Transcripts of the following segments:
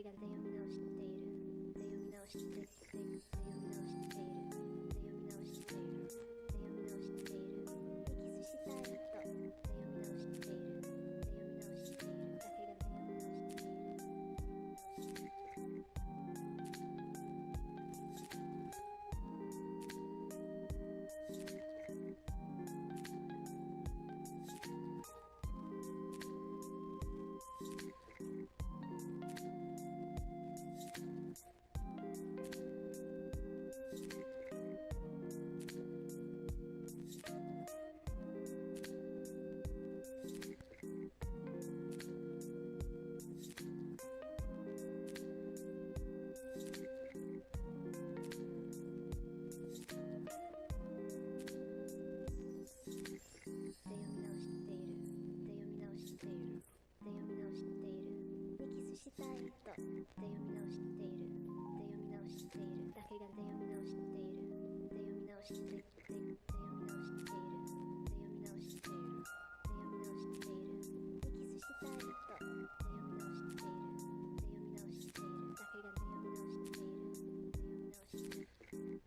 けが読み直している。読み直している。読み直している。読み直している。読み直している。エキスしたいと読み直している。読み直している。だけが読み直している。したいと読み直している。読み直している。だけが読み直している。読み直している。読み直している。読み直している。読み直している。エキスしたいと読み直している。読み直している。だけが読み直している。読み直している。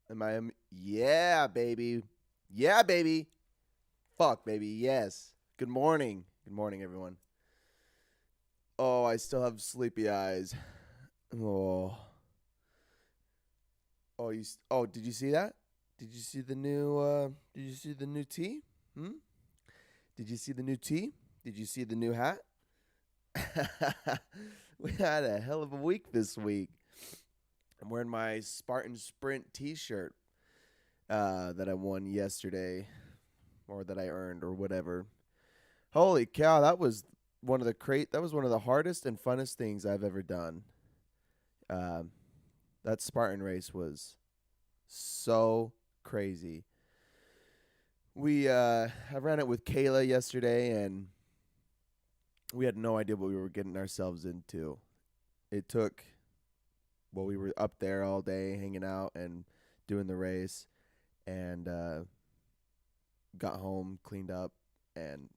Am I? Yeah, baby. Yeah, baby. Fuck, baby. Yes. Good morning. Good morning, everyone. Oh, I still have sleepy eyes. Oh. Oh, did you see that? Did you see the new? Did you see the new tee? Hmm. Did you see the new tee? Did you see the new hat? We had a hell of a week this week. I'm wearing my Spartan Sprint T-shirt that I won yesterday, or that I earned, or whatever. Holy cow, that was one of the hardest and funnest things I've ever done. Um, that Spartan race was so crazy. I ran it with Kayla yesterday, and we had no idea what we were getting ourselves into. It took we were up there all day hanging out and doing the race, and got home, cleaned up, and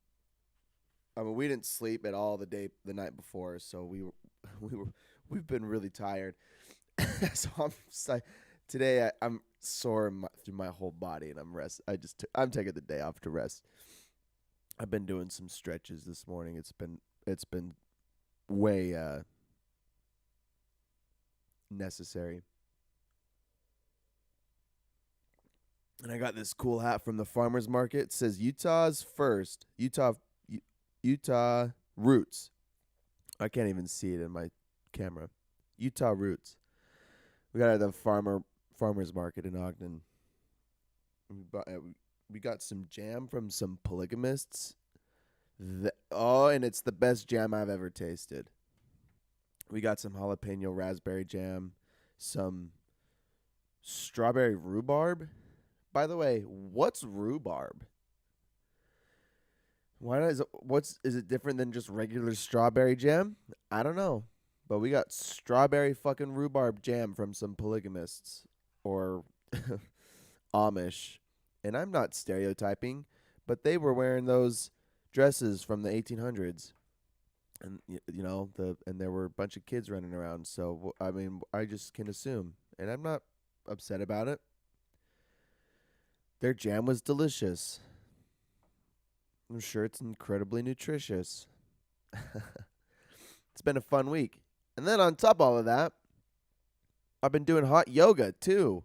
I mean we didn't sleep at all the night before, so we were we've been really tired. So today I'm sore through my whole body, and I'm taking the day off to rest. I've been doing some stretches this morning. It's been way necessary. And I got this cool hat from the farmers market. It says Utah's first Utah roots. I can't even see it in my camera. Utah roots. We got it at the farmers market in Ogden. We got some jam from some polygamists. And it's the best jam I've ever tasted. We got some jalapeno raspberry jam, some strawberry rhubarb. By the way, what's rhubarb? Why is it? What's is it different than just regular strawberry jam? I don't know, but we got strawberry fucking rhubarb jam from some polygamists or Amish, and I'm not stereotyping, but they were wearing those dresses from the 1800s, and and there were a bunch of kids running around. So I mean, I just can assume, and I'm not upset about it. Their jam was delicious. I'm sure it's incredibly nutritious. It's been a fun week. And then on top of all of that, I've been doing hot yoga too.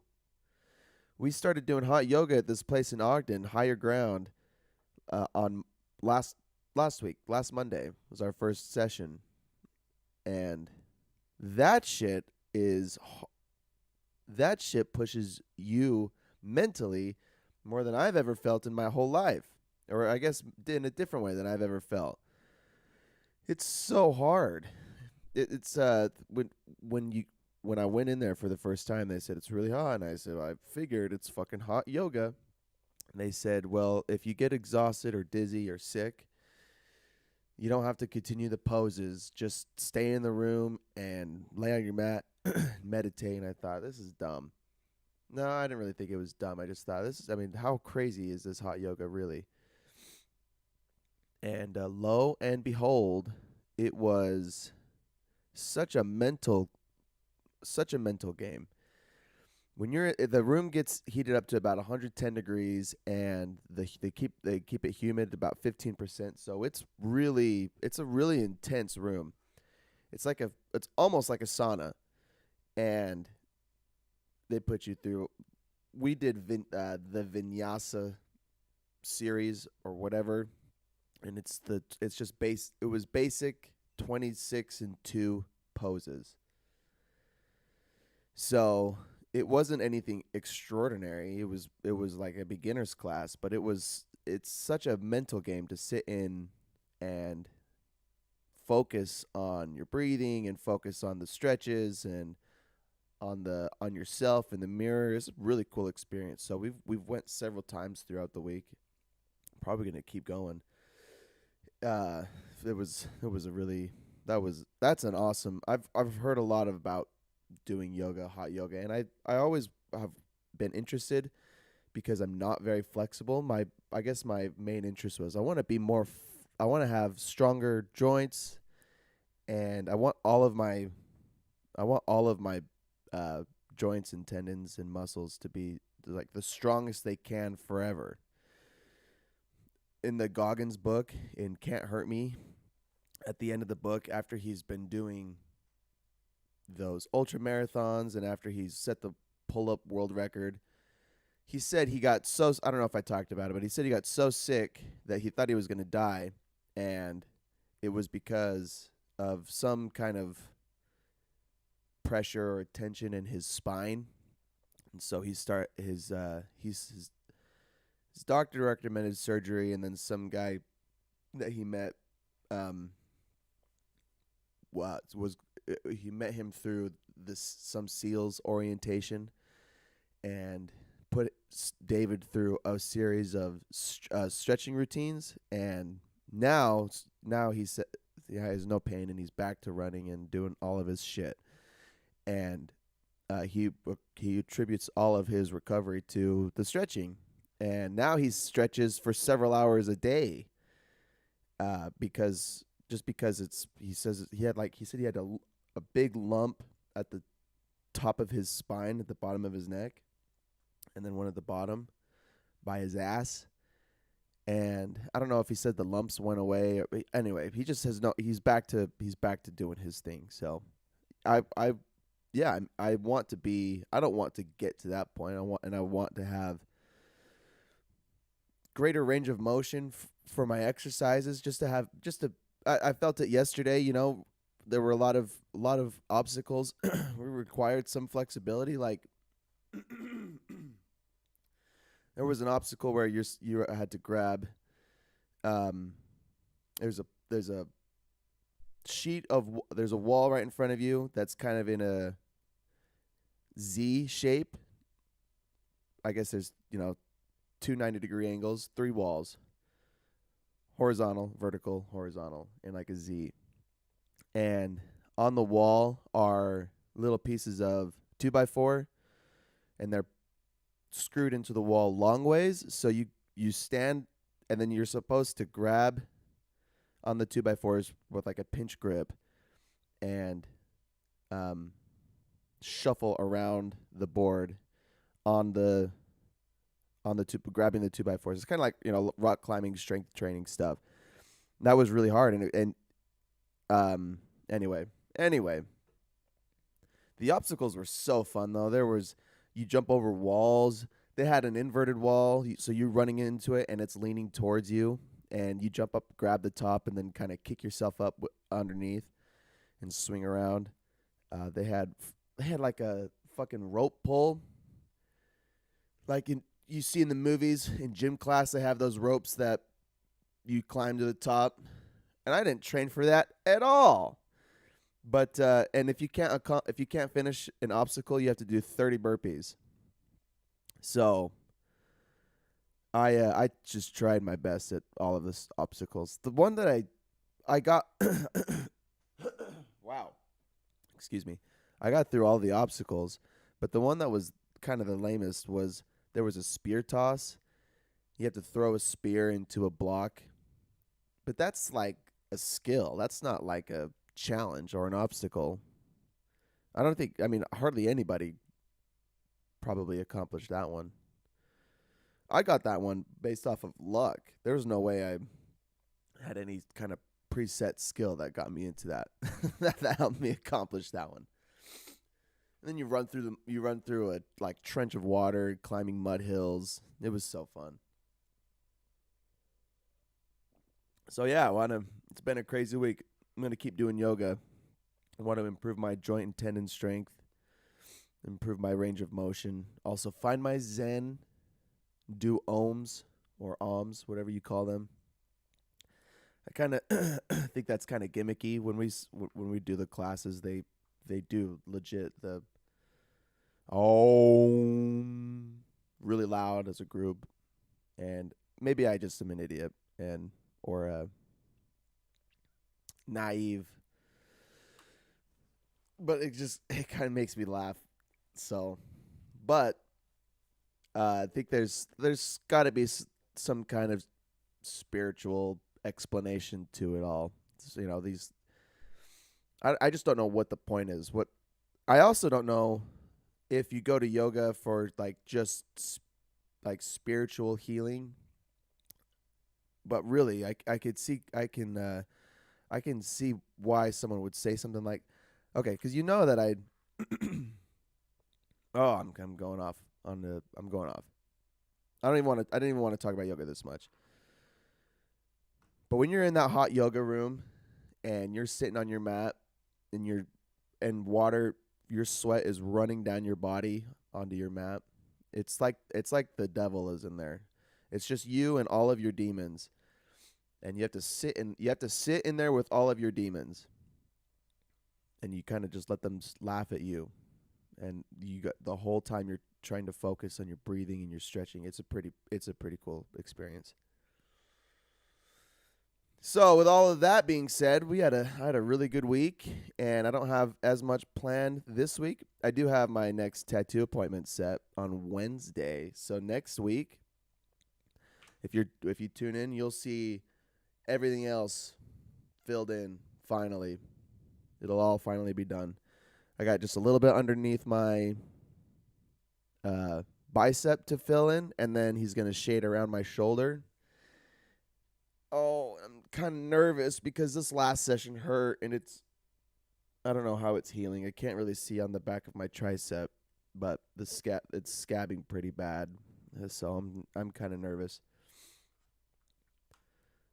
We started doing hot yoga at this place in Ogden, Higher Ground, on last last week. Last Monday was our first session, and that shit is that shit pushes you mentally more than I've ever felt in my whole life, or I guess in a different way than I've ever felt. It's so hard. It's when you when I went in there for the first time, they said it's really hot, and I said I figured it's fucking hot yoga. And they said, well, if you get exhausted or dizzy or sick, you don't have to continue the poses. Just stay in the room and lay on your mat, meditate. And I thought this is dumb. No, I didn't really think it was dumb. I just thought this is. I mean, how crazy is this hot yoga really? And lo and behold, it was such a mental such a mental game. When the room gets heated up to about 110 degrees, and they keep it humid about 15%, so it's a really intense room. It's almost like a sauna, and they put you through. We did the vinyasa series or whatever, and it's just it was basic 26 and 2 poses. So it wasn't anything extraordinary. It was like a beginner's class, but it's such a mental game to sit in and focus on your breathing and focus on the stretches and on yourself in the mirror. It's a really cool experience. So we've went several times throughout the week. Probably gonna keep going. Uh, it was a really that's an awesome. I've heard a lot about doing yoga, hot yoga, and I always have been interested because I'm not very flexible. I guess my main interest was I want to be I want to have stronger joints, and I want all of my uh joints and tendons and muscles to be like the strongest they can forever. In the Goggins book, in Can't Hurt Me, at the end of the book, after he's been doing those ultra marathons and after he's set the pull up world record, he said he got so, I don't know if I talked about it, but he said he got so sick that he thought he was going to die. And it was because of some kind of pressure or tension in his spine. And so his doctor recommended surgery, and then some guy that he met he met him through some SEALs orientation and put David through a series of stretching routines, and now he has no pain and he's back to running and doing all of his shit. And he attributes all of his recovery to the stretching, and now he stretches for several hours a day because it's, he said he had a big lump at the top of his spine at the bottom of his neck, and then one at the bottom by his ass. And I don't know if he said the lumps went away. Anyway, he just says no. He's back to doing his thing. So, I want to be. I don't want to get to that point. I want to have greater range of motion for my exercises. I felt it yesterday. You know, there were a lot of obstacles. We required some flexibility. Like there was an obstacle where you had to grab. There's a wall right in front of you that's kind of in a Z shape. I guess there's, two 90-degree angles, 3 walls, horizontal, vertical, horizontal, and like a Z. And on the wall are little pieces of 2x4, and they're screwed into the wall long ways. So you stand, and then you're supposed to grab on the 2x4s with like a pinch grip and shuffle around the board on the grabbing the 2x4s. It's kind of like, rock climbing, strength training stuff. That was really hard. Anyway, the obstacles were so fun though. You jump over walls. They had an inverted wall, so you're running into it and it's leaning towards you, and you jump up, grab the top, and then kind of kick yourself up underneath and swing around. They had like a fucking rope pull, like you see in the movies. In gym class, they have those ropes that you climb to the top, and I didn't train for that at all. But and if you can't finish an obstacle, you have to do 30 burpees. So I just tried my best at all of the obstacles. The one that I got wow. Excuse me. I got through all the obstacles, but the one that was kind of the lamest was there was a spear toss. You have to throw a spear into a block. But that's like a skill. That's not like a challenge or an obstacle. Hardly anybody probably accomplished that one. I got that one based off of luck. There was no way I had any kind of preset skill that got me into that. that helped me accomplish that one. And then you run through a like trench of water, climbing mud hills. It was so fun. So yeah, it's been a crazy week. I'm going to keep doing yoga. I want to improve my joint and tendon strength, improve my range of motion, also find my zen, do ohms or ohms, whatever you call them. I kind of think that's kind of gimmicky. When we do the classes, they do legit the om really loud as a group, and maybe I just am an idiot or naive, but it kind of makes me laugh. So, but I think there's got to be some kind of spiritual explanation to it all. I just don't know what the point is. What I also don't know if you go to yoga for like just like spiritual healing, but really I can see why someone would say something like, okay, because you know that I oh, I'm going off on the I'm going off. I didn't even want to talk about yoga this much. But when you're in that hot yoga room and you're sitting on your mat and water, your sweat is running down your body onto your mat. It's like the devil is in there. It's just you and all of your demons. And you have to sit in there with all of your demons. And you kind of just let them laugh at you. And you got the whole time you're trying to focus on your breathing and your stretching. It's a pretty cool experience. So with all of that being said, I had a really good week, and I don't have as much planned this week. I do have my next tattoo appointment set on Wednesday. So next week, if you tune in, you'll see everything else filled in finally. It'll all finally be done. I got just a little bit underneath my bicep to fill in, and then he's going to shade around my shoulder. Oh, I'm kind of nervous because this last session hurt, and I don't know how it's healing. I can't really see on the back of my tricep, but it's scabbing pretty bad. So I'm kind of nervous.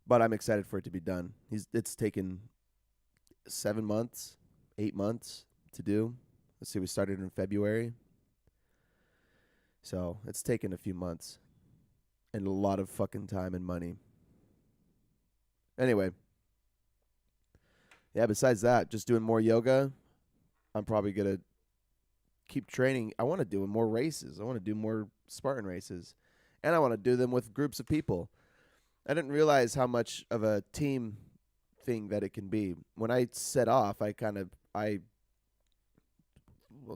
But I'm excited for it to be done. It's taken 7 months, 8 months to do. Let's see, we started in February. So it's taken a few months and a lot of fucking time and money. Anyway, yeah, besides that, just doing more yoga. I'm probably going to keep training. I want to do more races. I want to do more Spartan races. And I want to do them with groups of people. I didn't realize how much of a team thing that it can be. When I set off, I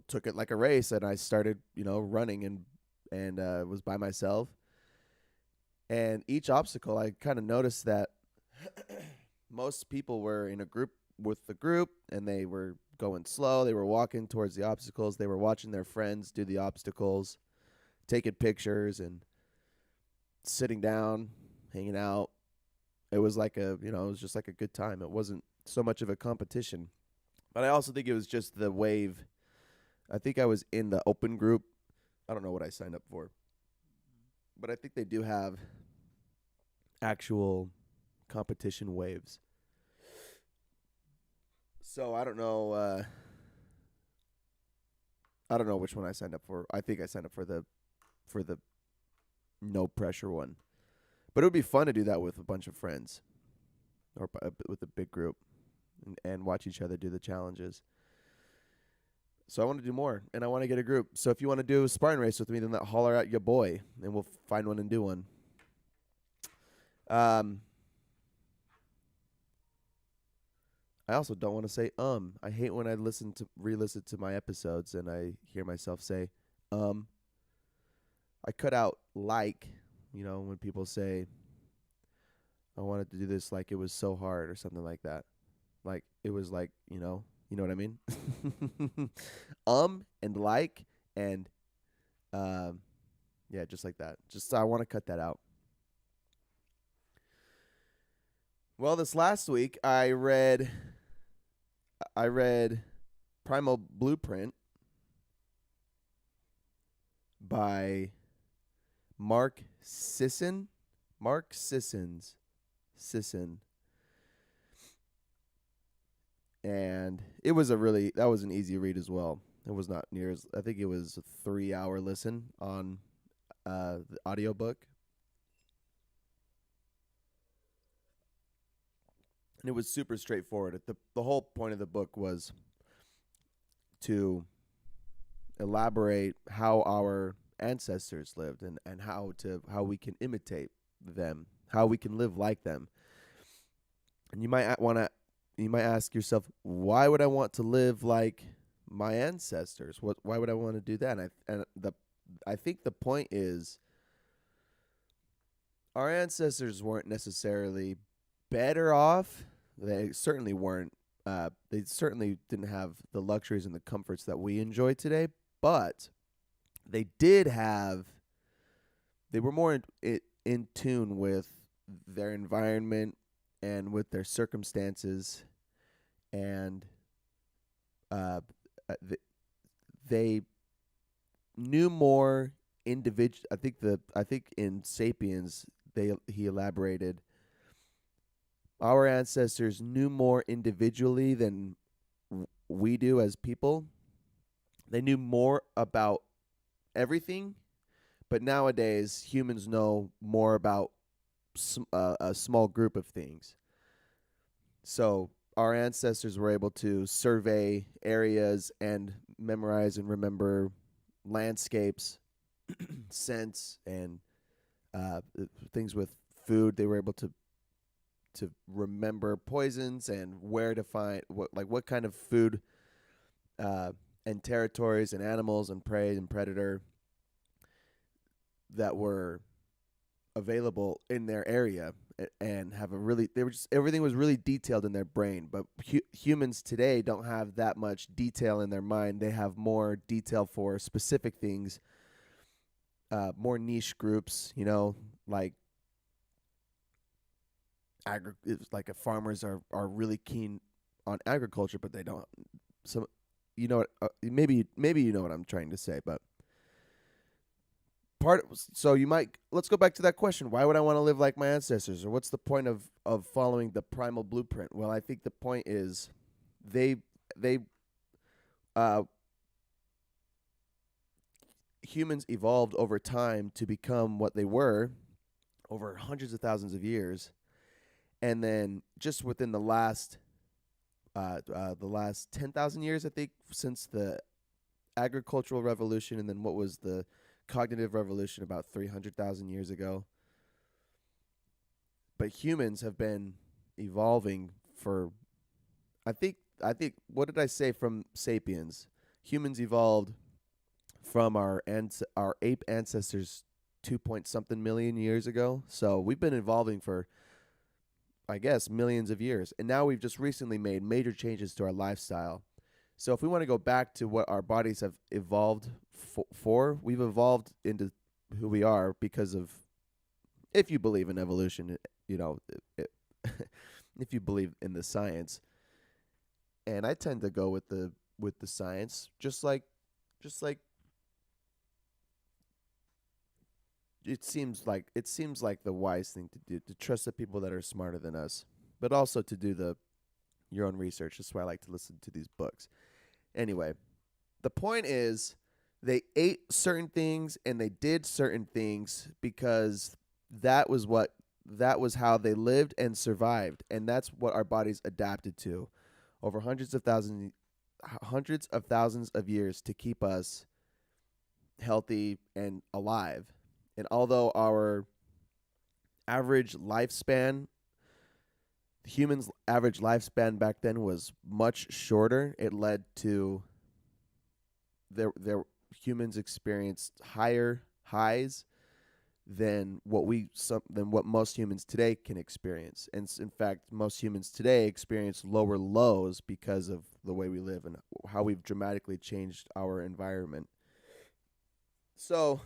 took it like a race, and I started, running and was by myself. And each obstacle, I kind of noticed that most people were in a group with the group, and they were going slow. They were walking towards the obstacles. They were watching their friends do the obstacles, taking pictures, and sitting down, hanging out. It was like it was just like a good time. It wasn't so much of a competition. But I also think it was just the wave. I think I was in the open group. I don't know what I signed up for. But I think they do have actual competition waves. So I don't know which one I signed up for. I think I signed up for the no pressure one. But it would be fun to do that with a bunch of friends or with a big group and watch each other do the challenges. So I want to do more, and I want to get a group. So if you want to do a Spartan race with me, then holler at your boy, and we'll find one and do one. I also don't want to say I hate when I re-listen to my episodes and I hear myself say I cut out like, when people say I wanted to do this like it was so hard or something like that. Like it was like, you know what I mean? And like and yeah, just like that. Just I want to cut that out. Well, this last week I read Primal Blueprint by Mark Sisson. And it was that was an easy read as well. It was not near as, I think it was a 3-hour listen on the audiobook. And it was super straightforward. The whole point of the book was to elaborate how our ancestors lived and how we can imitate them, how we can live like them. And you might ask yourself, why would I want to live like my ancestors? Why would I want to do that? I think the point is our ancestors weren't necessarily better off. They certainly weren't. They certainly didn't have the luxuries and the comforts that we enjoy today. But they were more in tune with their environment and with their circumstances, and uh, they knew more individual. I think in Sapiens he elaborated, our ancestors knew more individually than we do as people. They knew more about everything, but nowadays humans know more about a small group of things. So our ancestors were able to survey areas and memorize and remember landscapes, scents, and things with food. They were able to remember poisons and where to find what kind of food uh, and territories and animals and prey and predator that were available in their area, and have a really they were just everything was really detailed in their brain. But humans today don't have that much detail in their mind. They have more detail for specific things, more niche groups, like it's like if farmers are really keen on agriculture, but they don't. So maybe you know what I'm trying to say, but so you might let's go back to that question. Why would I want to live like my ancestors, or what's the point of following the primal blueprint? Well, I think the point is they they uh humans evolved over time to become what they were over hundreds of thousands of years, and then just within the last 10,000 years, I think, since the agricultural revolution, and then what was the cognitive revolution about 300,000 years ago. But humans have been evolving for, I think, what did I say from Sapiens? Humans evolved from our ape ancestors 2 point something million years ago. So we've been evolving for, I guess, millions of years. And now we've just recently made major changes to our lifestyle. So if we want to go back to what our bodies have evolved for, we've evolved into who we are because of, if you believe in evolution, it, if you believe in the science. And I tend to go with the science, just like it seems like the wise thing to do, to trust the people that are smarter than us, but also to do your own research. That's why I like to listen to these books. Anyway, the point is they ate certain things and they did certain things because that was how they lived and survived, and that's what our bodies adapted to over hundreds of thousands of years to keep us healthy and alive. And although our average lifespan, humans' average lifespan back then was much shorter, it led to their humans experienced higher highs than what most humans today can experience. And in fact, most humans today experience lower lows because of the way we live and how we've dramatically changed our environment. So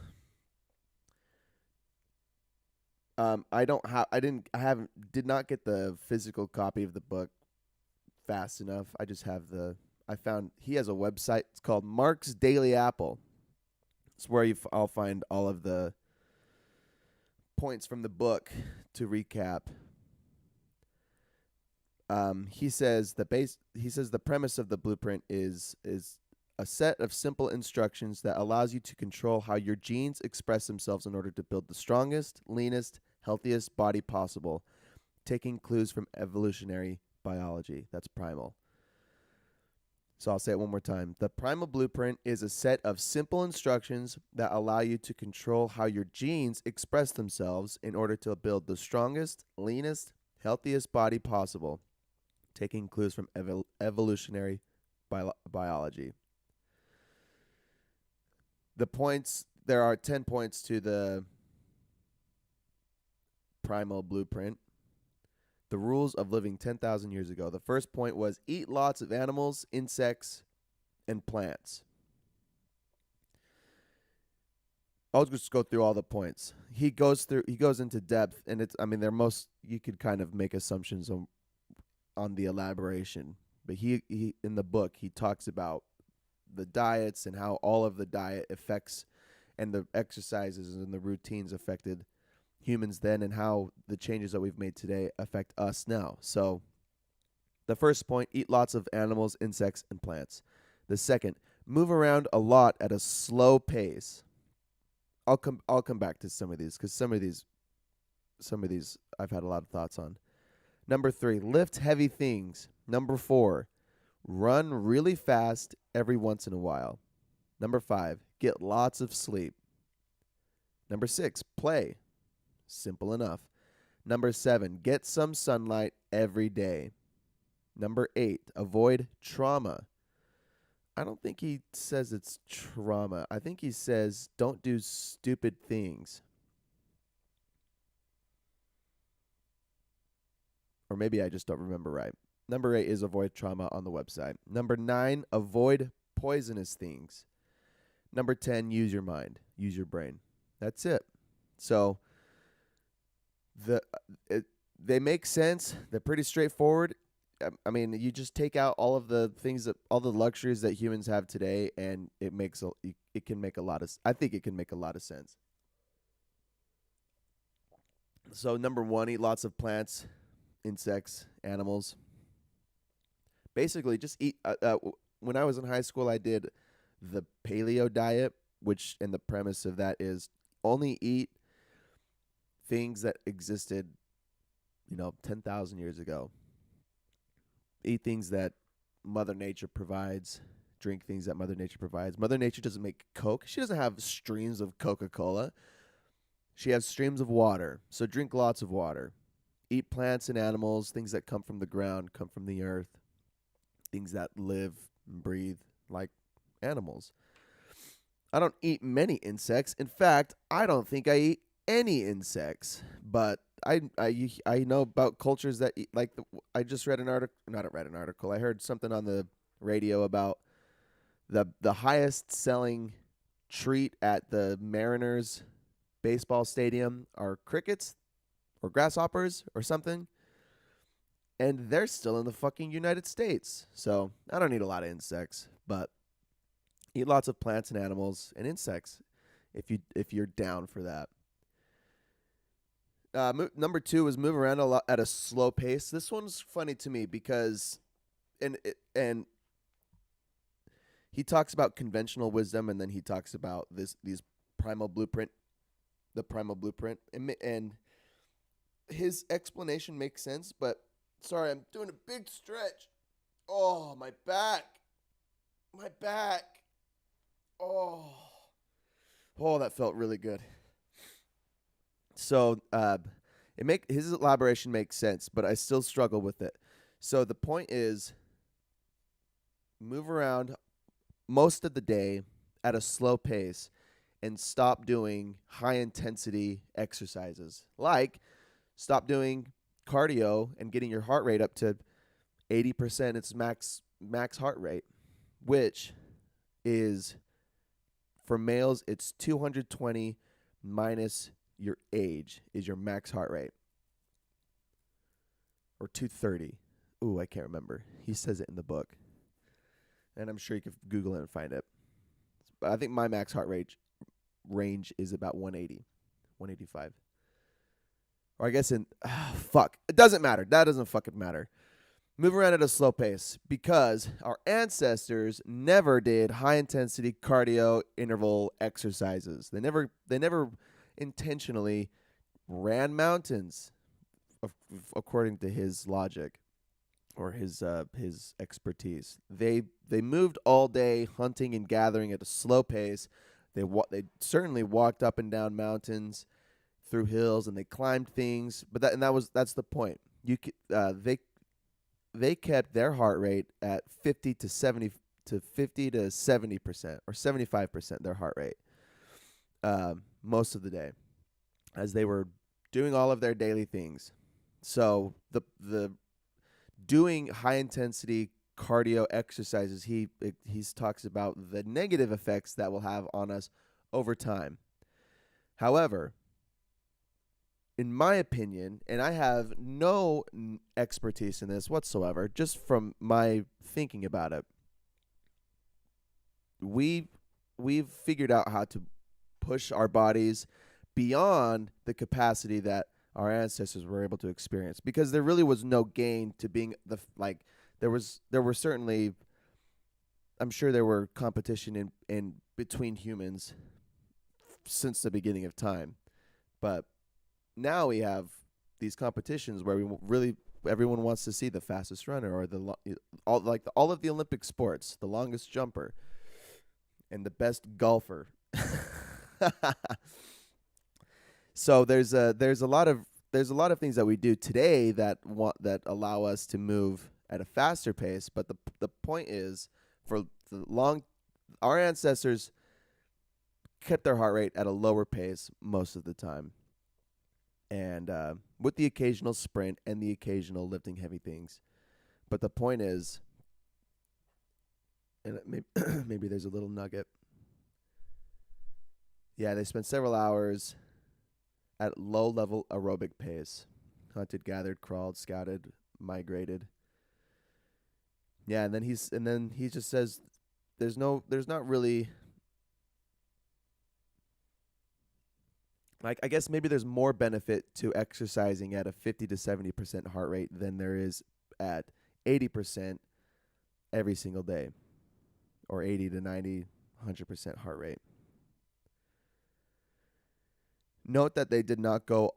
did not get the physical copy of the book fast enough. I found he has a website. It's called Mark's Daily Apple. It's where I'll find all of the points from the book to recap. He says the premise of the blueprint is a set of simple instructions that allows you to control how your genes express themselves in order to build the strongest, leanest, healthiest body possible, taking clues from evolutionary biology. That's primal. So I'll say it one more time. The Primal Blueprint is a set of simple instructions that allow you to control how your genes express themselves in order to build the strongest, leanest, healthiest body possible, taking clues from evolutionary biology. There are 10 points to the Primal Blueprint. The rules of living 10,000 years ago. The first point was eat lots of animals, insects, and plants. I'll just go through all the points. He goes into depth, and it's, I mean, you could kind of make assumptions on the elaboration, but he in the book he talks about the diets and how all of the diet affects, and the exercises and the routines affected humans then, and how the changes that we've made today affect us now. So the first point, eat lots of animals, insects, and plants. The second, move around a lot at a slow pace. I'll come back to some of these, because some of these I've had a lot of thoughts on. Number 3, lift heavy things. Number 4, run really fast every once in a while. Number 5, get lots of sleep. Number 6, play. Simple enough. Number 7, get some sunlight every day. Number 8, avoid trauma. I don't think he says it's trauma. I think he says don't do stupid things. Or maybe I just don't remember right. Number 8 is avoid trauma on the website. Number 9, avoid poisonous things. Number 10, use your mind. Use your brain. That's it. So they make sense. They're pretty straightforward. I mean, you just take out all of the things all the luxuries that humans have today, and it can make a lot of. I think it can make a lot of sense. So number 1, eat lots of plants, insects, animals. Basically, just eat. When I was in high school, I did the paleo diet, and the premise of that is only eat things that existed, 10,000 years ago. Eat things that Mother Nature provides. Drink things that Mother Nature provides. Mother Nature doesn't make Coke. She doesn't have streams of Coca-Cola. She has streams of water. So drink lots of water. Eat plants and animals, things that come from the ground, come from the earth, things that live and breathe like animals. I don't eat many insects. In fact, I don't think I eat any insects, but I know about cultures that eat, like I just read an article, not read an article. I heard something on the radio about the highest selling treat at the Mariners baseball stadium are crickets or grasshoppers or something, and they're still in the fucking United States. So I don't eat a lot of insects, but eat lots of plants and animals and insects if you're down for that. Number 2 is move around a lot at a slow pace. This one's funny to me because, and he talks about conventional wisdom, and then he talks about the Primal Blueprint, and his explanation makes sense. But sorry, I'm doing a big stretch. Oh, my back. Oh, that felt really good. So his elaboration makes sense, but I still struggle with it. So the point is, move around most of the day at a slow pace and stop doing high intensity exercises. Like stop doing cardio and getting your heart rate up to 80% its max heart rate, which is, for males, it's 220 minus your age is your max heart rate. Or 230. Ooh, I can't remember. He says it in the book. And I'm sure you could Google it and find it. But I think my max heart rate range is about 180, 185. Or I guess fuck. It doesn't matter. That doesn't fucking matter. Move around at a slow pace because our ancestors never did high intensity cardio interval exercises. They never intentionally ran mountains, according to his logic or his expertise. They moved all day hunting and gathering at a slow pace. They certainly walked up and down mountains, through hills, and they climbed things. But that's the point. They kept their heart rate at 50 to 70% or 75% their heart rate most of the day, as they were doing all of their daily things. So the doing high intensity cardio exercises, he talks about the negative effects that will have on us over time. However, in my opinion, and I have no expertise in this whatsoever, just from my thinking about it, we've figured out how to push our bodies beyond the capacity that our ancestors were able to experience, because there really was no gain to being like there were certainly, I'm sure there were competition in between humans since the beginning of time, but now we have these competitions where really everyone wants to see the fastest runner or all of the Olympic sports, the longest jumper, and the best golfer. So there's a lot of things that we do today that allow us to move at a faster pace. But the point is, for the long, our ancestors kept their heart rate at a lower pace most of the time, and with the occasional sprint and the occasional lifting heavy things. But the point is, and maybe there's a little nugget. Yeah, they spent several hours at low level aerobic pace. Hunted, gathered, crawled, scouted, migrated. Yeah, and then he just says there's not really, like, I guess maybe there's more benefit to exercising at a 50 to 70% heart rate than there is at 80% every single day, or 80 to 90, 100% heart rate. Note that they did not go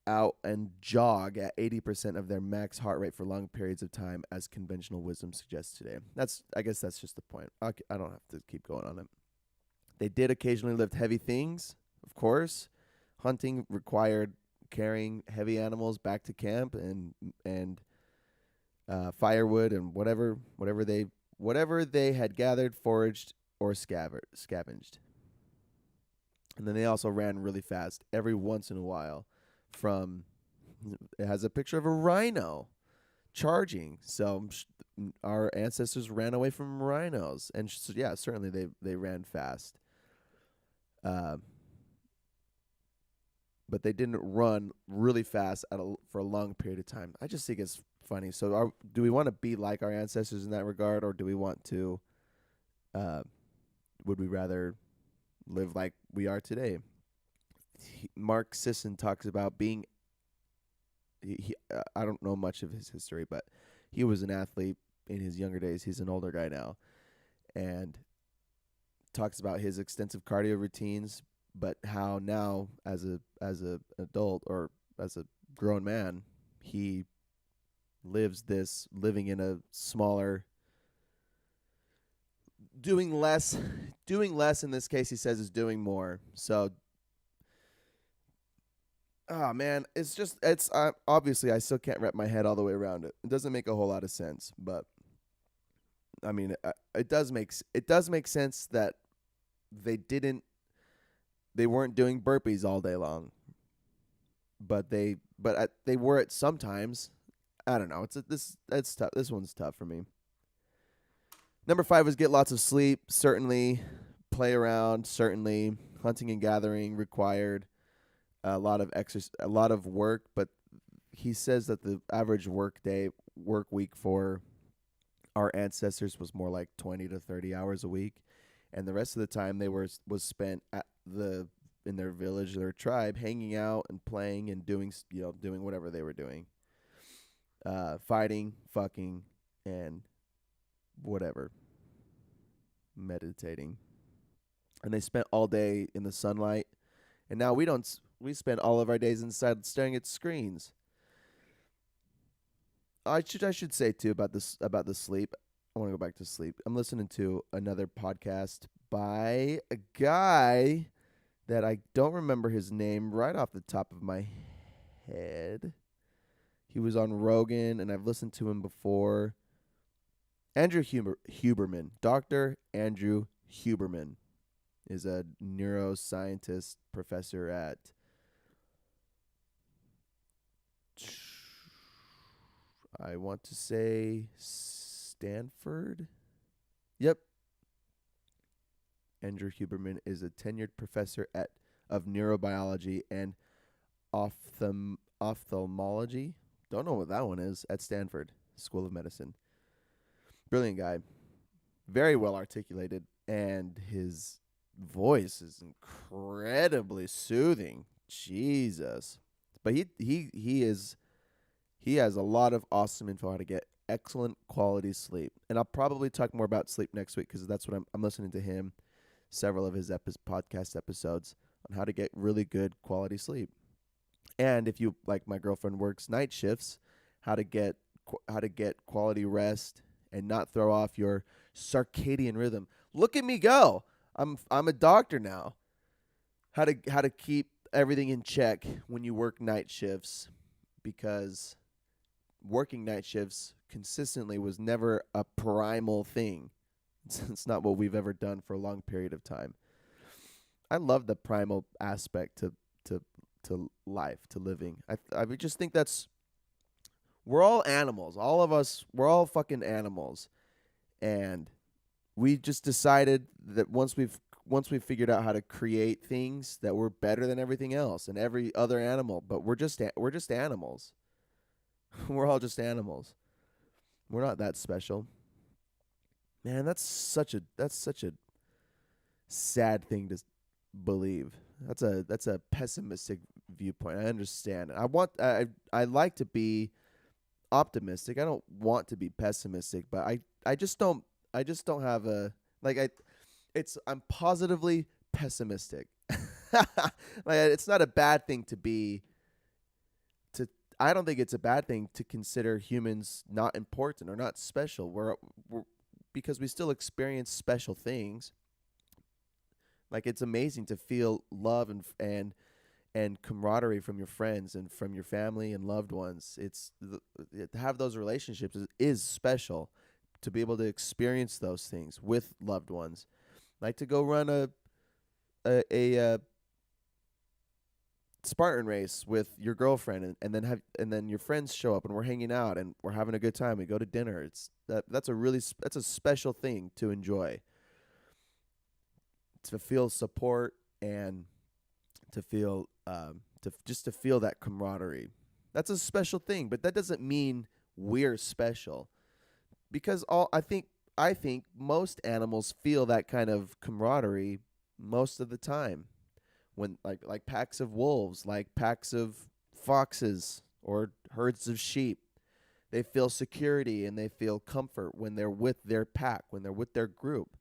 out and jog at 80% of their max heart rate for long periods of time, as conventional wisdom suggests today. I guess that's just the point. I don't have to keep going on it. They did occasionally lift heavy things, of course. Hunting required carrying heavy animals back to camp and firewood and whatever they had gathered, foraged, or scavenged. And then they also ran really fast every once in a while. It has a picture of a rhino charging. So our ancestors ran away from rhinos, and yeah, certainly they ran fast. But they didn't run really fast for a long period of time. I just think it's funny. So do we want to be like our ancestors in that regard, or do we want to? Would we rather live like we are today? Mark Sisson talks about being. I don't know much of his history, but he was an athlete in his younger days. He's an older guy now, and talks about his extensive cardio routines, but how now as a adult or as a grown man, he living in a smaller, doing less in this case, he says, is doing more. So oh man, it's obviously I still can't wrap my head all the way around it. It doesn't make a whole lot of sense, but I mean, it does make sense that they weren't doing burpees all day long, but they were at sometimes. I don't know. It's tough. This one's tough for me. Number 5 was get lots of sleep. Certainly, play around. Certainly, hunting and gathering required a lot of a lot of work. But he says that the average work week for our ancestors was more like 20 to 30 hours a week, and the rest of the time was spent in their village, their tribe, hanging out and playing and doing whatever they were doing, fighting, fucking, and whatever, meditating. And they spent all day in the sunlight, and now we spend all of our days inside staring at screens. I should say too about the sleep. I want to go back to sleep. I'm listening to another podcast by a guy that I don't remember his name right off the top of my head. He was on Rogan, and I've listened to him before. Andrew Huberman. Dr. Andrew Huberman is a neuroscientist professor at I want to say Stanford. Yep. Andrew Huberman is a tenured professor at of neurobiology and ophthalmology. Don't know what that one is, at Stanford School of Medicine. Brilliant guy. Very well articulated, and his voice is incredibly soothing. Jesus. But he has a lot of awesome info how to get excellent quality sleep. And I'll probably talk more about sleep next week because that's what I'm listening to him, several of his podcast episodes on how to get really good quality sleep. And if you, like my girlfriend, works night shifts, how to get quality rest and not throw off your circadian rhythm. Look at me go. I'm a doctor now. How to keep everything in check when you work night shifts, because working night shifts consistently was never a primal thing. It's not what we've ever done for a long period of time. I love the primal aspect to life, to living. I just think we're all animals. All of us, we're all fucking animals. And we just decided that once we've figured out how to create things, that we're better than everything else and every other animal, but we're just animals. We're all just animals. We're not that special. Man, that's such a sad thing to believe. That's a pessimistic viewpoint. I understand. I like to be optimistic. I don't want to be pessimistic, but I just don't have a I'm positively pessimistic. Like, it's not a bad thing to be. I don't think it's a bad thing to consider humans not important or not special. We're because we still experience special things. Like, it's amazing to feel love and camaraderie from your friends and from your family and loved ones. To have those relationships is special. To be able to experience those things with loved ones, like to go run a Spartan race with your girlfriend, and then your friends show up and we're hanging out and we're having a good time. We go to dinner. That's a special thing to enjoy. To feel support and to feel to feel that camaraderie. That's a special thing, but that doesn't mean we're special. Because I think most animals feel that kind of camaraderie most of the time. When like packs of wolves, like packs of foxes or herds of sheep, they feel security and they feel comfort when they're with their pack, when they're with their group.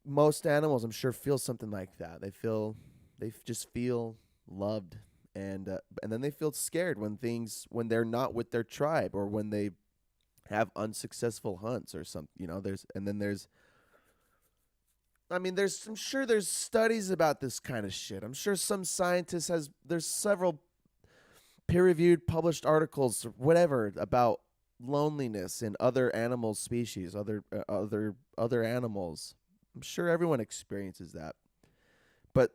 Most animals, I'm sure, feel something like that. They just feel loved, and then they feel scared when they're not with their tribe, or when they have unsuccessful hunts or something. I'm sure there's studies about this kind of shit. I'm sure some scientist there's several peer-reviewed published articles or whatever about loneliness in other animal species, other animals. I'm sure everyone experiences that. But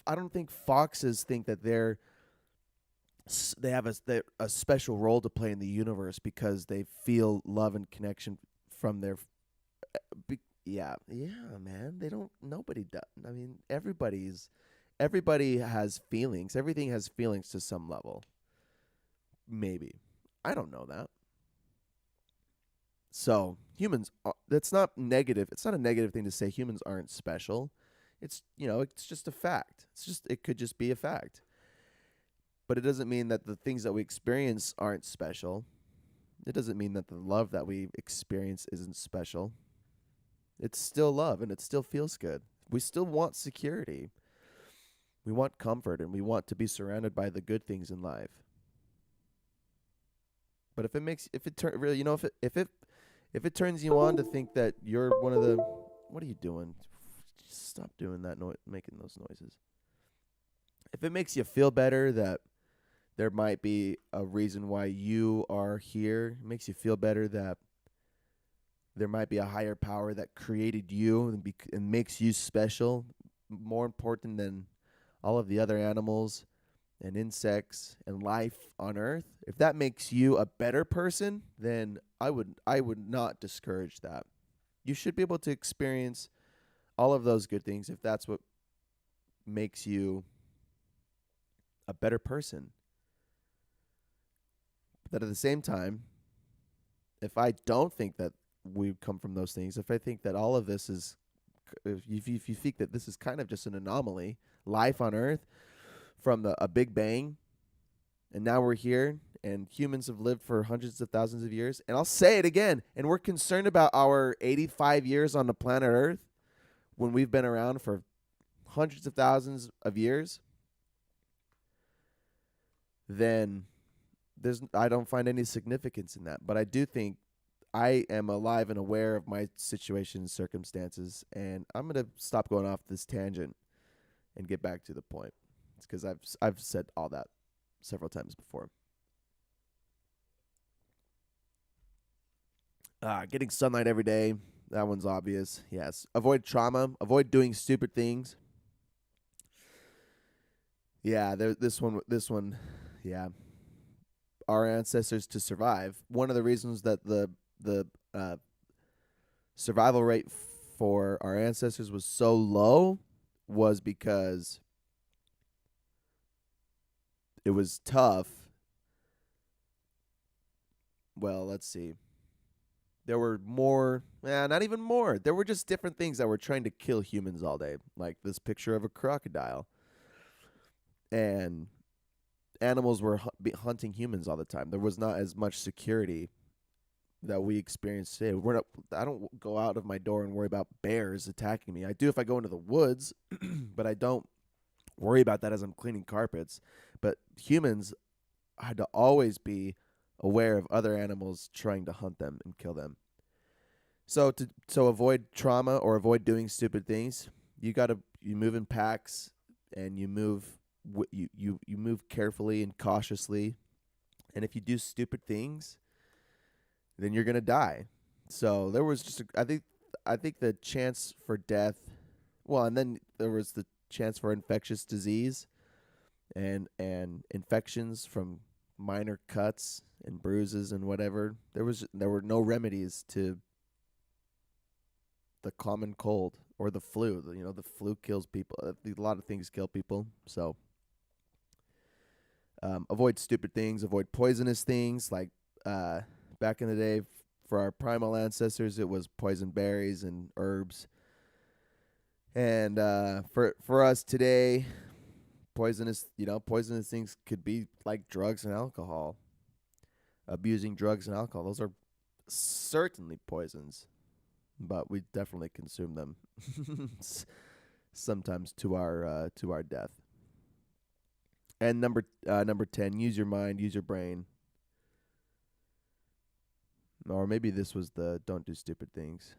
I don't think foxes think that they have a special role to play in the universe because they feel love and connection from their yeah, man. They don't. Nobody does. I mean, everybody has feelings. Everything has feelings to some level. Maybe. I don't know that. So humans. That's not negative. It's not a negative thing to say humans aren't special. It's just a fact. It could just be a fact. But it doesn't mean that the things that we experience aren't special. It doesn't mean that the love that we experience isn't special. It's still love, and it still feels good. We still want security. We want comfort, and we want to be surrounded by the good things in life. But if it turns you on to think that you're one of the, what are you doing? Stop doing that making those noises. If it makes you feel better that there might be a reason why you are here, it makes you feel better that there might be a higher power that created you and makes you special, more important than all of the other animals and insects and life on Earth. If that makes you a better person, then I would not discourage that. You should be able to experience all of those good things, if that's what makes you a better person. But at the same time, if I don't think that we come from those things, if I think that all of this is, if you think that this is kind of just an anomaly, life on Earth from a Big Bang, and now we're here, and humans have lived for hundreds of thousands of years, and I'll say it again, and we're concerned about our 85 years on the planet Earth when we've been around for hundreds of thousands of years, then I don't find any significance in that. But I do think I am alive and aware of my situation and circumstances, and I'm going to stop going off this tangent and get back to the point. It's because I've said all that several times before. Getting sunlight every day. That one's obvious. Yes. Avoid trauma. Avoid doing stupid things. Yeah, this one. Yeah. Our ancestors to survive. One of the reasons that the survival rate for our ancestors was so low was because it was tough. Well, let's see. There were more, not even more. There were just different things that were trying to kill humans all day, like this picture of a crocodile. And animals were hunting humans all the time. There was not as much security that we experience today. I don't go out of my door and worry about bears attacking me. I do if I go into the woods, but I don't worry about that as I'm cleaning carpets. But humans had to always be aware of other animals trying to hunt them and kill them. So to avoid trauma or avoid doing stupid things, you move in packs, and you move you move carefully and cautiously. And if you do stupid things, then you're gonna die. So there was just I think the chance for death, well, and then there was the chance for infectious disease and infections from minor cuts and bruises and whatever. There were no remedies to the common cold or the flu. The flu kills people. A lot of things kill people. So avoid stupid things. Avoid poisonous things. Like back in the day, for our primal ancestors, it was poison berries and herbs. And for us today, poisonous things could be like drugs and alcohol. Abusing drugs and alcohol, those are certainly poisons, but we definitely consume them sometimes to our death. And number 10, use your mind, use your brain. Or maybe this was the don't do stupid things.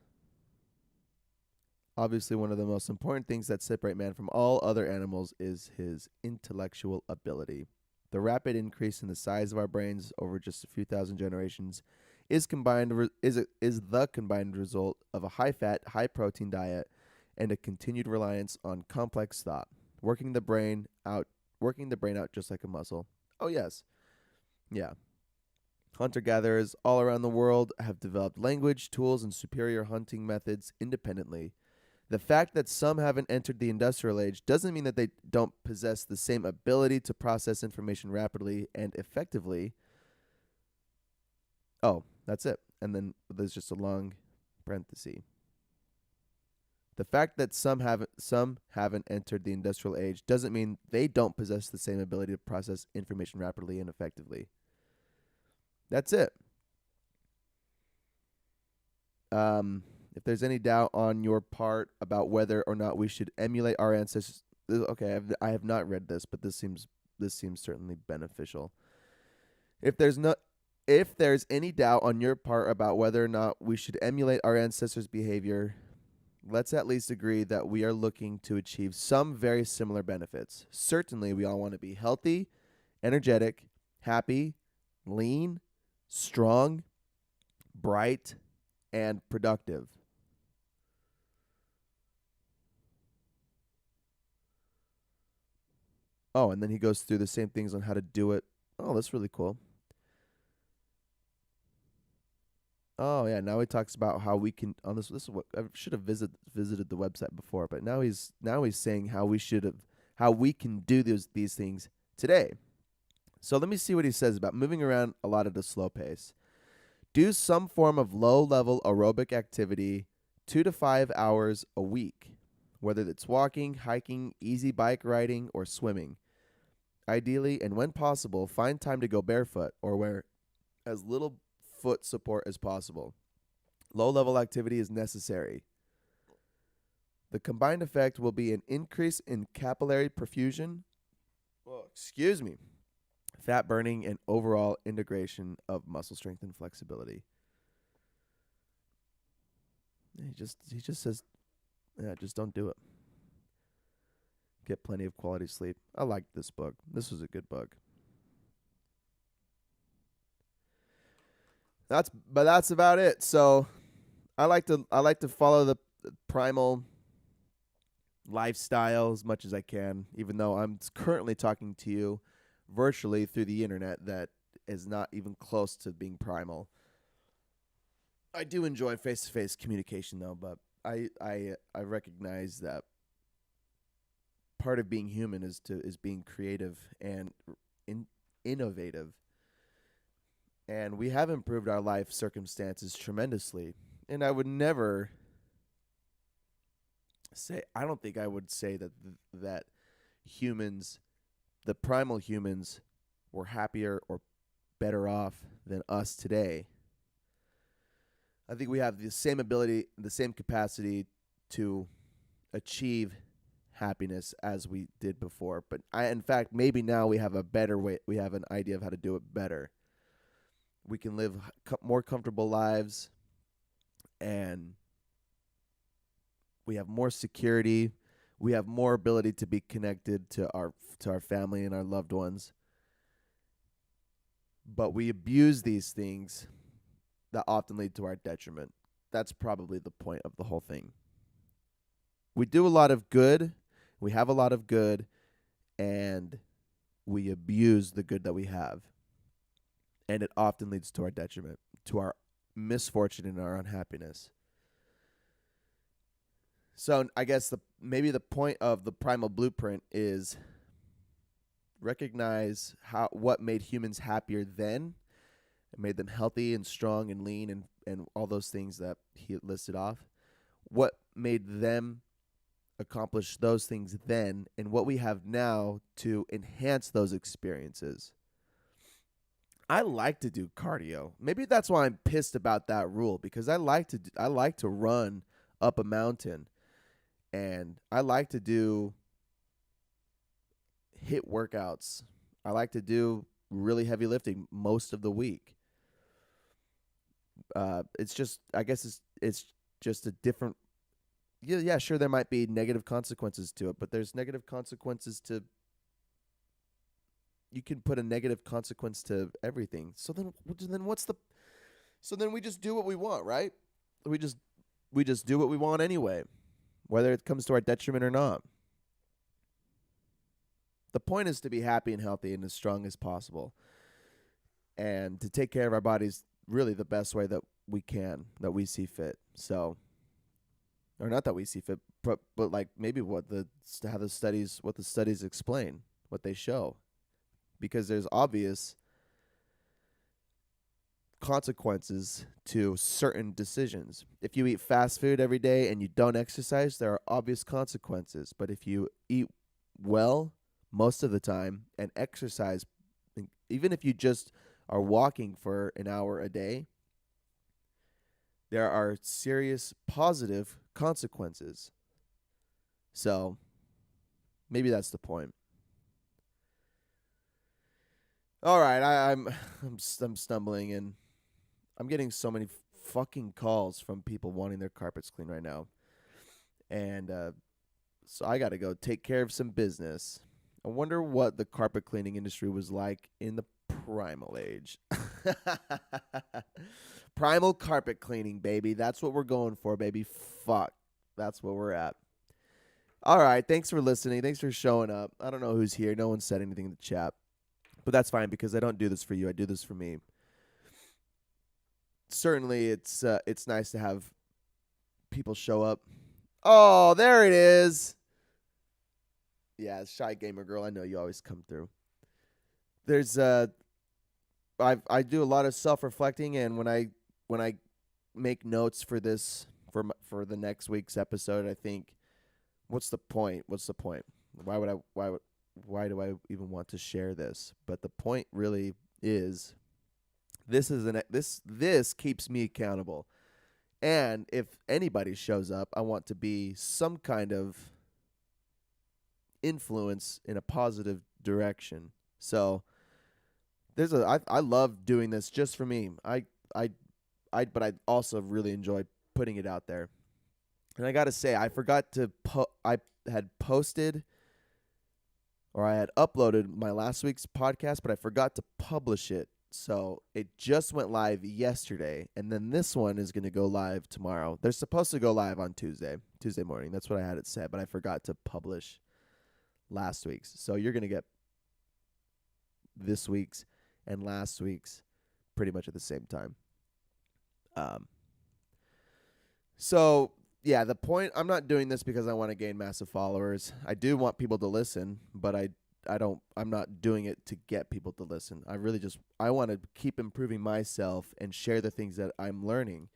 Obviously, one of the most important things that separate man from all other animals is his intellectual ability. The rapid increase in the size of our brains over just a few thousand generations is the combined result of a high-fat, high-protein diet and a continued reliance on complex thought, working the brain out just like a muscle. Oh yes, yeah. Hunter-gatherers all around the world have developed language, tools, and superior hunting methods independently. The fact that some haven't entered the industrial age doesn't mean that they don't possess the same ability to process information rapidly and effectively. Oh, that's it. And then there's just a long parenthesis. The fact that some haven't entered the industrial age doesn't mean they don't possess the same ability to process information rapidly and effectively. That's it. If there's any doubt on your part about whether or not we should emulate our ancestors, okay, I have not read this, but this seems certainly beneficial. If there's any doubt on your part about whether or not we should emulate our ancestors' behavior, let's at least agree that we are looking to achieve some very similar benefits. Certainly, we all want to be healthy, energetic, happy, lean, strong, bright, and productive. Oh, and then he goes through the same things on how to do it. Oh, that's really cool. Oh yeah, now he talks about how we can on this. This is what I should have visited the website before, but now he's saying how we can do these things today. So let me see what he says about moving around a lot at a slow pace. Do some form of low level aerobic activity 2 to 5 hours a week, whether it's walking, hiking, easy bike riding, or swimming. Ideally, and when possible, find time to go barefoot or wear as little foot support as possible. Low level activity is necessary. The combined effect will be an increase in capillary perfusion, excuse me, fat burning, and overall integration of muscle strength and flexibility. He just says, yeah, just don't do it. Get plenty of quality sleep. I liked this book. This was a good book. That's about it. So I like to follow the primal lifestyle as much as I can, even though I'm currently talking to you virtually through the internet that is not even close to being primal. I do enjoy face-to-face communication though, but I recognize that part of being human is being creative and innovative. And we have improved our life circumstances tremendously. And I would never say I don't think I would say that humans, the primal humans, were happier or better off than us today. I think we have the same ability, the same capacity to achieve happiness as we did before. But in fact, maybe now we have a better way. We have an idea of how to do it better. We can live more comfortable lives, and we have more security. We have more ability to be connected to our family and our loved ones. But we abuse these things that often lead to our detriment. That's probably the point of the whole thing. We do a lot of good. We have a lot of good, and we abuse the good that we have. And it often leads to our detriment, to our misfortune and our unhappiness. So I guess maybe the point of the Primal Blueprint is recognize what made humans happier then. It made them healthy and strong and lean and all those things that he listed off. What made them accomplish those things then, and what we have now to enhance those experiences. I like to do cardio. Maybe that's why I'm pissed about that rule, because I like to run up a mountain, and I like to do HIIT workouts. I like to do really heavy lifting most of the week. It's just, I guess it's just a different. Yeah, sure, there might be negative consequences to it, but there's negative consequences to. You can put a negative consequence to everything. So then what's the? So then we just do what we want, right? We just do what we want anyway, whether it comes to our detriment or not. The point is to be happy and healthy and as strong as possible, and to take care of our bodies really the best way that we can, that we see fit. So, or not that we see fit, but like maybe what the studies explain, what they show, because there's obvious consequences to certain decisions. If you eat fast food every day and you don't exercise, there are obvious consequences. But if you eat well most of the time and exercise, even if you just are walking for an hour a day, there are serious positive consequences. So maybe that's the point. All right, I'm stumbling, and I'm getting so many fucking calls from people wanting their carpets cleaned right now, and so I got to go take care of some business. I wonder what the carpet cleaning industry was like in the primal age. Primal carpet cleaning, baby. That's what we're going for, baby. Fuck. That's what we're at. All right. Thanks for listening. Thanks for showing up. I don't know who's here. No one said anything in the chat. But that's fine, because I don't do this for you. I do this for me. certainly it's nice to have people show up. Oh, there it is. Yeah, Shy Gamer Girl. I know you always come through. There's I do a lot of self-reflecting, and when I make notes for this for the next week's episode, I think, what's the point? What's the point? Why do I even want to share this? But the point really is this keeps me accountable. And if anybody shows up, I want to be some kind of influence in a positive direction. So I love doing this just for me. I but I also really enjoy putting it out there. And I got to say, I forgot to I had posted, or I had uploaded my last week's podcast, but I forgot to publish it. So it just went live yesterday, and then this one is going to go live tomorrow. They're supposed to go live on Tuesday morning. That's what I had it set, but I forgot to publish last week's. So you're going to get this week's and last week's pretty much at the same time. So yeah, the point, I'm not doing this because I want to gain massive followers. I do want people to listen, but I'm not doing it to get people to listen. I want to keep improving myself and share the things that I'm learning.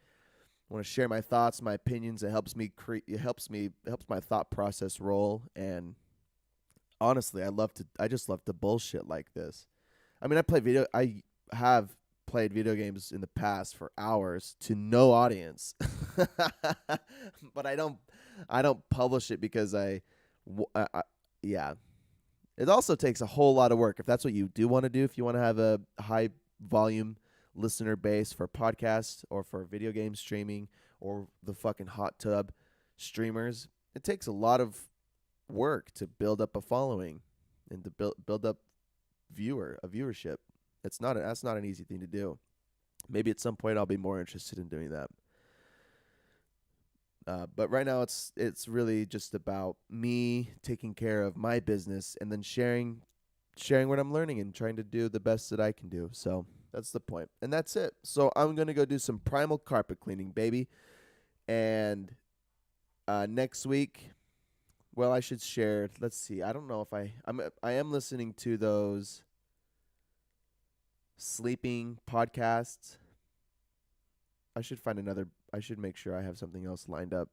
I want to share my thoughts, my opinions. It helps my thought process roll. And honestly, I just love to bullshit like this. I mean, I have played video games in the past for hours to no audience. But I don't publish it because yeah. It also takes a whole lot of work. If that's what you do want to do, if you want to have a high volume listener base for podcasts or for video game streaming or the fucking hot tub streamers, it takes a lot of work to build up a following and to build up viewership. That's not an easy thing to do. Maybe at some point I'll be more interested in doing that. But right now it's really just about me taking care of my business and then sharing what I'm learning and trying to do the best that I can do. So that's the point. And that's it. So I'm going to go do some primal carpet cleaning, baby. And next week, well, I should share. Let's see. I don't know if I am listening to those sleeping podcasts. I should make sure I have something else lined up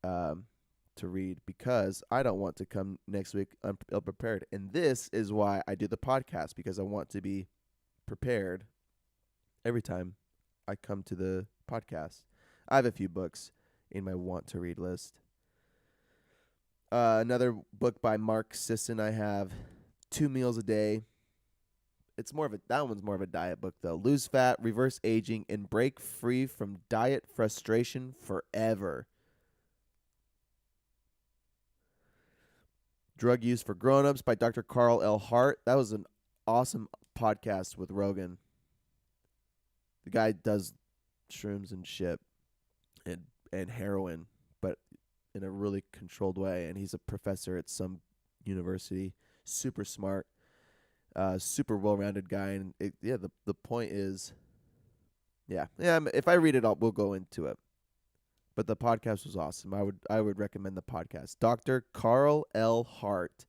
to read, because I don't want to come next week unprepared. And this is why I do the podcast, because I want to be prepared every time I come to the podcast. I have a few books in my want to read list. Another book by Mark Sisson I have, 2 Meals a Day. That one's more of a diet book though. Lose fat, reverse aging, and break free from diet frustration forever. Drug Use for Grown-Ups by Dr. Carl L. Hart. That was an awesome podcast with Rogan. The guy does shrooms and shit and heroin, but in a really controlled way. And he's a professor at some university. Super smart. Super well-rounded guy, and the point is, if I read it, we'll go into it. But the podcast was awesome. I would recommend the podcast. Dr. Carl L. Hart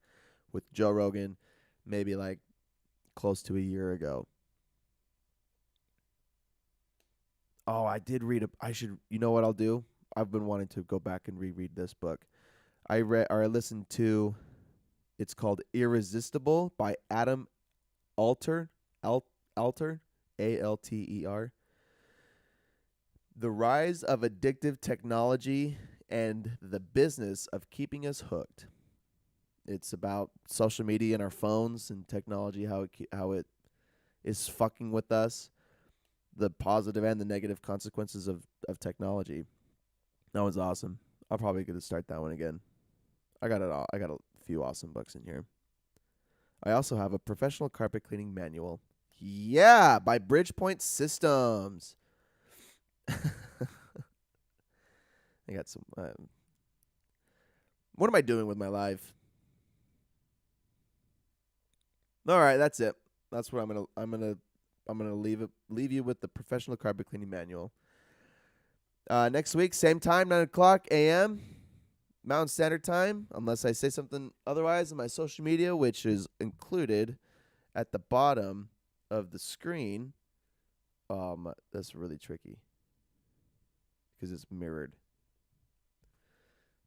with Joe Rogan, maybe like close to a year ago. Oh, I did read you know what I'll do? I've been wanting to go back and reread this book. I listened to, it's called Irresistible by Adam Alter, Alter, Alter. The Rise of Addictive Technology and the Business of Keeping Us Hooked. It's about social media and our phones and technology, how it is fucking with us, the positive and the negative consequences of technology. That was awesome. I'll probably get to start that one again. I got a few awesome books in here. I also have a professional carpet cleaning manual. Yeah, by Bridgepoint Systems. I got some. What am I doing with my life? All right, that's it. That's what I'm gonna I'm gonna leave you with the professional carpet cleaning manual. Next week, same time, 9 o'clock a.m. Mountain Standard Time, unless I say something otherwise in my social media, which is included at the bottom of the screen. That's really tricky because it's mirrored.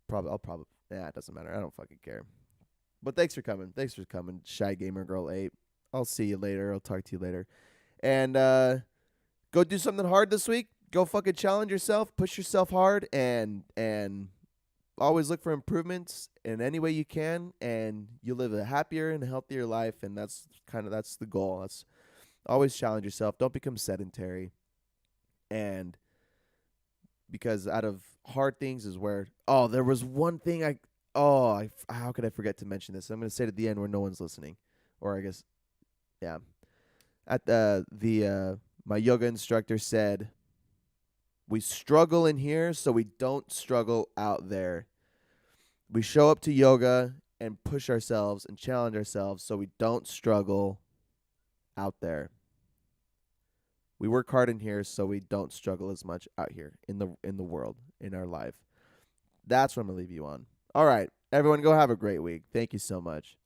It doesn't matter. I don't fucking care. But thanks for coming. Shy Gamer Girl 8. I'll see you later. I'll talk to you later. And go do something hard this week. Go fucking challenge yourself, push yourself hard, and always look for improvements in any way you can, and you'll live a happier and healthier life. And that's the goal. That's always challenge yourself. Don't become sedentary. And because out of hard things is where there was one thing how could I forget to mention this? I'm going to say it at the end where no one's listening, or I guess at my yoga instructor said, we struggle in here so we don't struggle out there. We show up to yoga and push ourselves and challenge ourselves so we don't struggle out there. We work hard in here so we don't struggle as much out here in the world, in our life. That's what I'm going to leave you on. All right, everyone, go have a great week. Thank you so much.